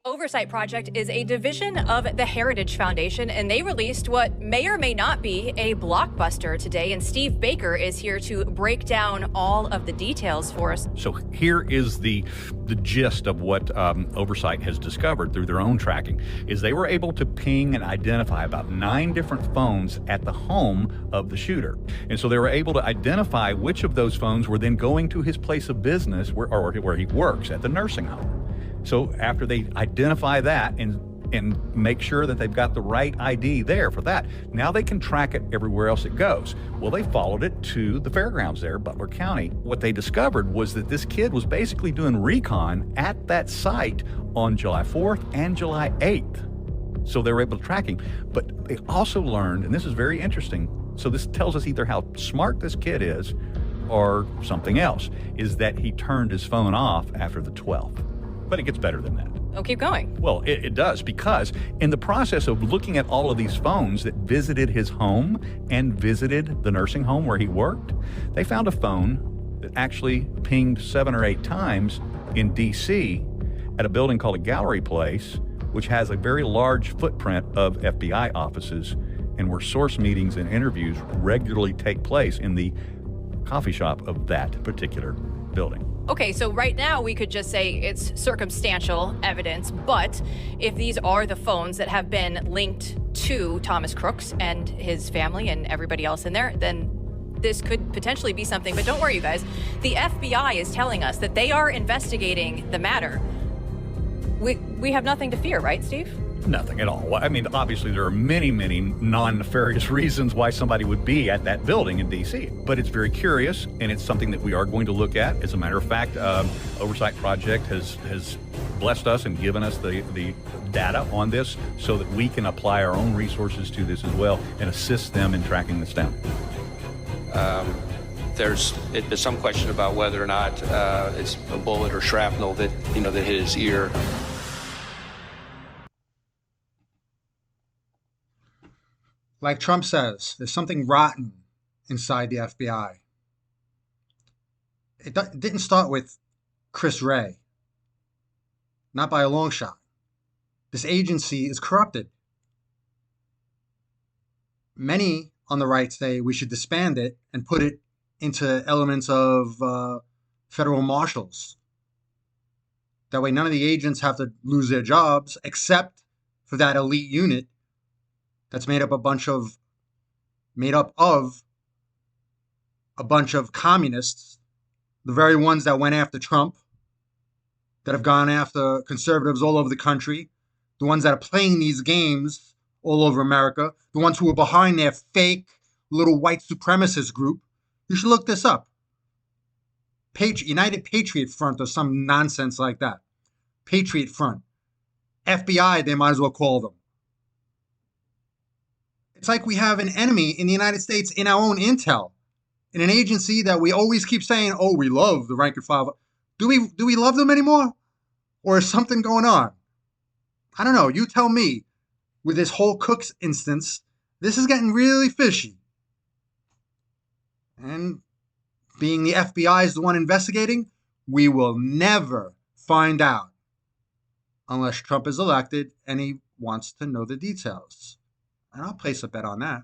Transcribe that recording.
Oversight Project is a division of the Heritage Foundation, and they released what may or may not be a blockbuster today. And Steve Baker is here to break down all of the details for us. So here is the gist of what Oversight has discovered through their own tracking, is they were able to ping and identify about 9 different phones at the home of the shooter. And so they were able to identify which of those phones were then going to his place of business where he works at the nursing home. So after they identify that and make sure that they've got the right ID there for that, now they can track it everywhere else it goes. Well, they followed it to the fairgrounds there, Butler County. What they discovered was that this kid was basically doing recon at that site on July 4th and July 8th. So they were able to track him. But they also learned, and this is very interesting, so this tells us either how smart this kid is or something else, is that he turned his phone off after the 12th. But it gets better than that. Oh, keep going. Well, it does, because in the process of looking at all of these phones that visited his home and visited the nursing home where he worked, they found a phone that actually pinged 7 or 8 times in D.C. at a building called a Gallery Place, which has a very large footprint of FBI offices and where source meetings and interviews regularly take place in the coffee shop of that particular building. Okay, so right now we could just say it's circumstantial evidence, but if these are the phones that have been linked to Thomas Crooks and his family and everybody else in there, then this could potentially be something. But don't worry, you guys. The FBI is telling us that they are investigating the matter. We have nothing to fear, right, Steve? Nothing at all. I mean, obviously, there are many, many non-nefarious reasons why somebody would be at that building in D.C., but it's very curious, and it's something that we are going to look at. As a matter of fact, Oversight Project has blessed us and given us the data on this so that we can apply our own resources to this as well and assist them in tracking this down. There's some question about whether or not it's a bullet or shrapnel that hit his ear. Like Trump says, there's something rotten inside the FBI. It didn't start with Chris Wray. Not by a long shot. This agency is corrupted. Many on the right say we should disband it and put it into elements of federal marshals. That way none of the agents have to lose their jobs except for that elite unit that's made up of a bunch of communists, the very ones that went after Trump, that have gone after conservatives all over the country, the ones that are playing these games all over America, the ones who are behind their fake little white supremacist group. You should look this up. United Patriot Front or some nonsense like that. Patriot Front. FBI, they might as well call them. It's like we have an enemy in the United States in our own intel, in an agency that we always keep saying, oh, we love the rank and file. Do we love them anymore? Or is something going on? I don't know. You tell me. With this whole Cooks instance, this is getting really fishy. And being the FBI is the one investigating, we will never find out unless Trump is elected and he wants to know the details. And I'll place a bet on that.